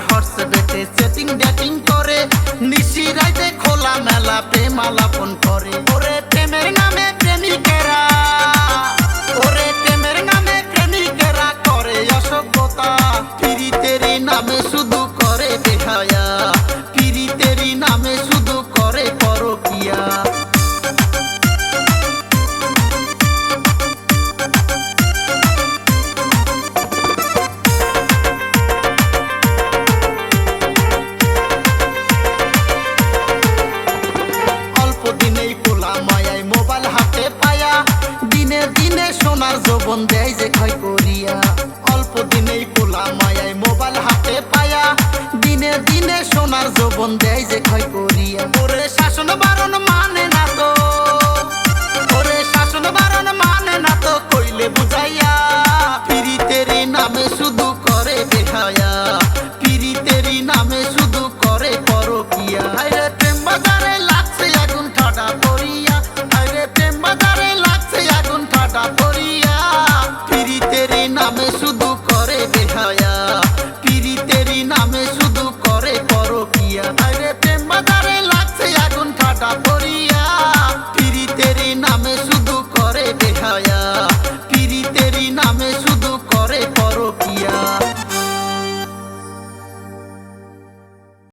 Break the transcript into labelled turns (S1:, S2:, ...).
S1: হোয়াটসঅ্যাপে setting dating করে, নিশি রাইতে খোলা মেলা প্রেম আলাপন করে। ওরে প্রেমের নামে প্রেমিকেরা, ওরে প্রেমের নামে প্রেমিকেরা করে অসভ্যতা। পিরিতেরি নামে শুধু করে বেহায়া, পিরিতেরি নামে শুধু করে পরকিয়া। মোবাইল হাতে পায়া দিনে দিনে সোনার যৌবন দেয় যে ক্ষয় করিয়া। অল্প দিনেই পোলা মায়ায় মোবাইল হাতে পায়া দিনে দিনে সোনার যৌবন দেয় যে ক্ষয়